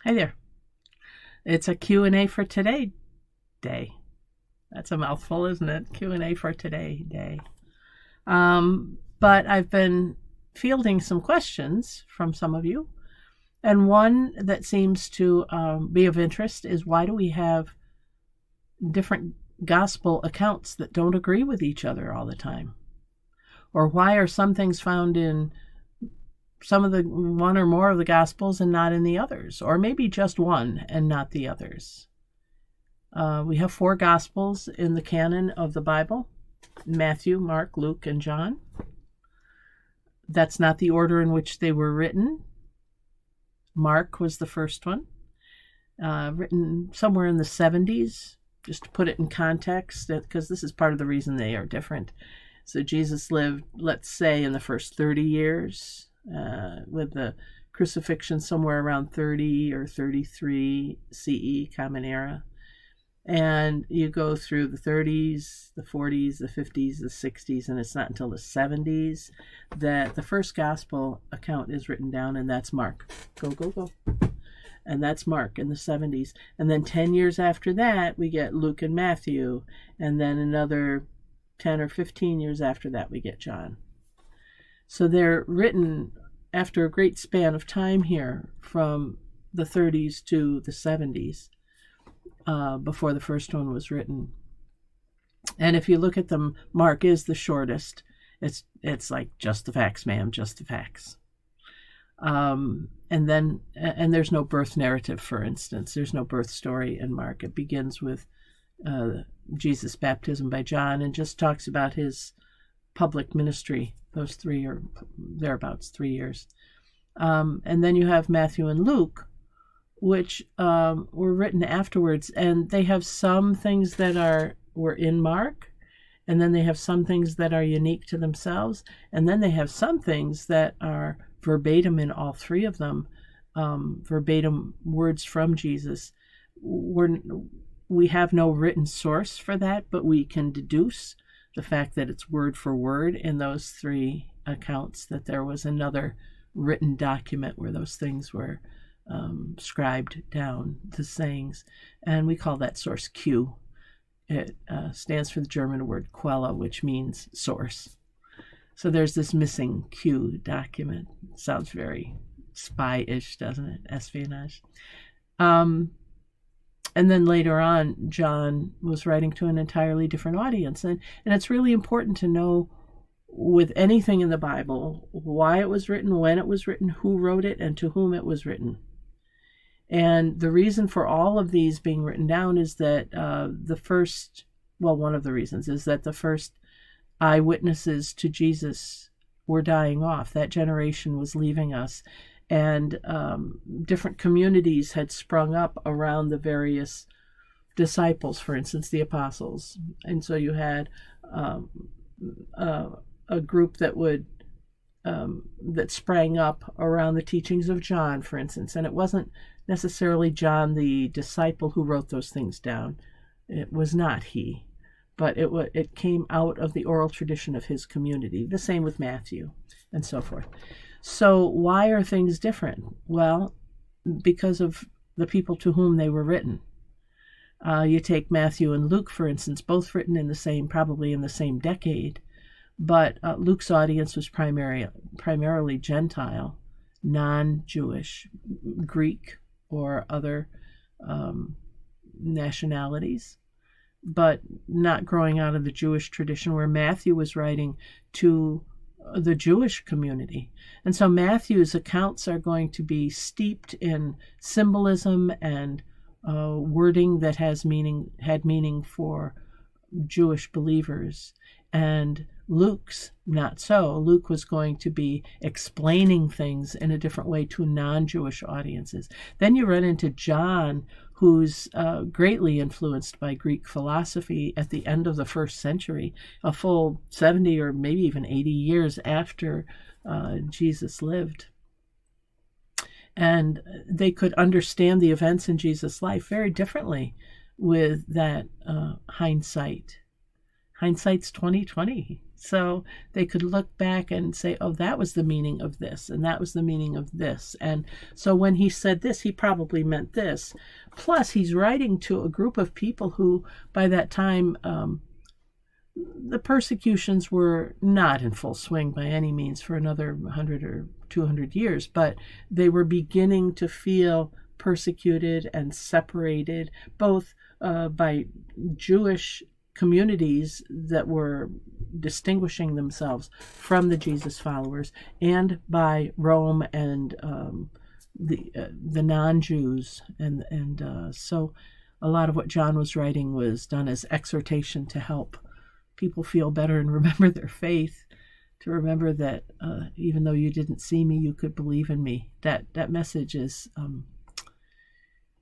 Hi there. It's a Q&A for today day. That's a mouthful, isn't it? Q&A for today day. But I've been fielding some questions from some of you. And one that seems to be of interest is, why do we have different gospel accounts that don't agree with each other all the time? Or why are some things found in some of the one or more of the gospels and not in the others? Or maybe just one and not the others. We have 4 gospels in the canon of the Bible: Matthew, Mark, Luke, and John. That's not the order in which they were written. Mark was the first one, written somewhere in the 70s, just to put it in context, because this is part of the reason they are different. So Jesus lived, let's say, in the first 30 years, with the crucifixion somewhere around 30 or 33 CE, Common Era. And you go through the 30s, the 40s, the 50s, the 60s, and it's not until the 70s that the first gospel account is written down, and that's Mark. Go, go, go. And that's Mark in the 70s. And then 10 years after that, we get Luke and Matthew. And then another 10 or 15 years after that, we get John. So they're written after a great span of time here, from the 30s to the 70s. Before the first one was written. And if you look at them, Mark is the shortest. It's like, just the facts, ma'am, just the facts. And there's no birth narrative, for instance. There's no birth story in Mark. It begins with Jesus' baptism by John and just talks about his public ministry, those 3 or thereabouts 3 years. And then you have Matthew and Luke, which were written afterwards, and they have some things that were in Mark, and then they have some things that are unique to themselves, and then they have some things that are verbatim in all 3 of them, verbatim words from Jesus. We have no written source for that, but we can deduce the fact that it's word for word in those 3 accounts, that there was another written document where those things were scribed down, the sayings, and we call that source Q. It stands for the German word Quelle, which means source. So there's this missing Q document. Sounds very spy-ish, doesn't it? Espionage. And then later on, John was writing to an entirely different audience, and it's really important to know, with anything in the Bible, why it was written, when it was written, who wrote it, and to whom it was written. And the reason for all of these being written down is that one of the reasons is that the first eyewitnesses to Jesus were dying off. That generation was leaving us, and different communities had sprung up around the various disciples, for instance, the apostles. And so you had a group that sprang up around the teachings of John, for instance, and it wasn't necessarily John the disciple who wrote those things down. It was not he, but it came out of the oral tradition of his community. The same with Matthew, and so forth. So why are things different? Well, because of the people to whom they were written. You take Matthew and Luke, for instance, both written probably in the same decade, but Luke's audience was primarily Gentile, non-Jewish, Greek, or other nationalities, but not growing out of the Jewish tradition, where Matthew was writing to the Jewish community. And so Matthew's accounts are going to be steeped in symbolism and wording that had meaning for Jewish believers. And Luke's not so. Luke was going to be explaining things in a different way to non-Jewish audiences. Then you run into John, who's greatly influenced by Greek philosophy at the end of the 1st century, a full 70 or maybe even 80 years after Jesus lived. And they could understand the events in Jesus' life very differently with that hindsight. Hindsight's 20/20. So they could look back and say, oh, that was the meaning of this, and that was the meaning of this. And so when he said this, he probably meant this. Plus, he's writing to a group of people who, by that time, the persecutions were not in full swing by any means for another 100 or 200 years, but they were beginning to feel persecuted and separated, both by Jewish communities that were distinguishing themselves from the Jesus followers, and by Rome and the non-Jews, and so a lot of what John was writing was done as exhortation to help people feel better and remember their faith, to remember that even though you didn't see me, you could believe in me. That message is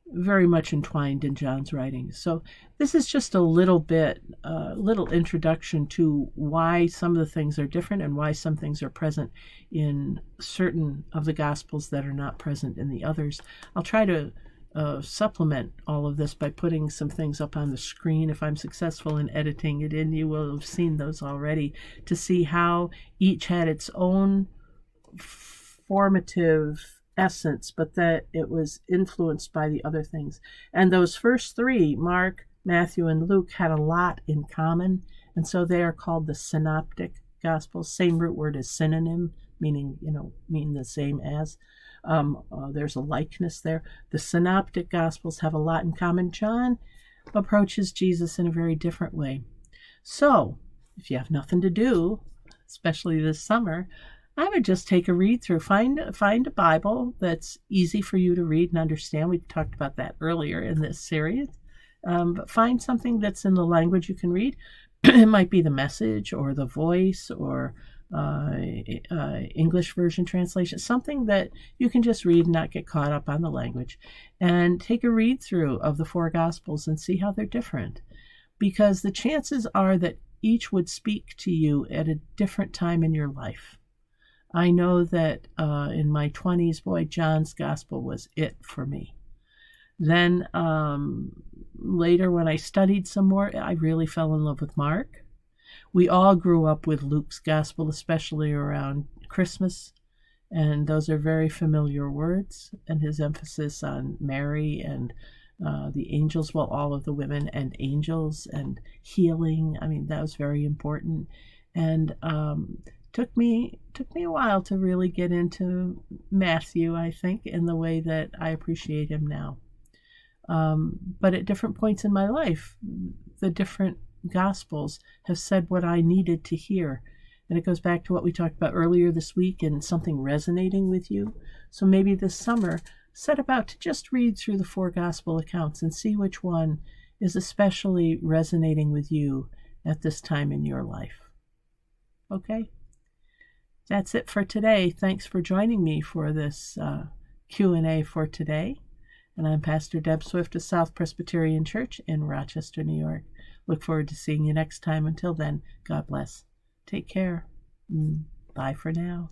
very much entwined in John's writings. So this is just a little bit, little introduction to why some of the things are different and why some things are present in certain of the Gospels that are not present in the others. I'll try to supplement all of this by putting some things up on the screen. If I'm successful in editing it in, you will have seen those already, to see how each had its own formative essence, but that it was influenced by the other things. And those first three, Mark, Matthew, and Luke, had a lot in common, and so they are called the synoptic Gospels. Same root word as synonym, meaning the same as. There's a likeness there. The synoptic Gospels have a lot in common. John approaches Jesus in a very different way. So, if you have nothing to do, especially this summer, I would just take a read through. Find a Bible that's easy for you to read and understand. We talked about that earlier in this series. But find something that's in the language you can read. It might be the Message or the Voice or English version translation, something that you can just read and not get caught up on the language, and take a read through of the four Gospels and see how they're different, because the chances are that each would speak to you at a different time in your life. I know that in my 20s, boy, John's Gospel was it for me. Then later when I studied some more, I really fell in love with Mark. We all grew up with Luke's Gospel, especially around Christmas, and those are very familiar words, and his emphasis on Mary and the angels, well, all of the women and angels and healing. I mean, that was very important. And took me a while to really get into Matthew, I think, in the way that I appreciate him now. But at different points in my life, the different Gospels have said what I needed to hear. And it goes back to what we talked about earlier this week and something resonating with you. So maybe this summer, set about to just read through the four Gospel accounts and see which one is especially resonating with you at this time in your life. Okay? That's it for today. Thanks for joining me for this Q&A for today. And I'm Pastor Deb Swift of South Presbyterian Church in Rochester, New York. Look forward to seeing you next time. Until then, God bless. Take care. Bye for now.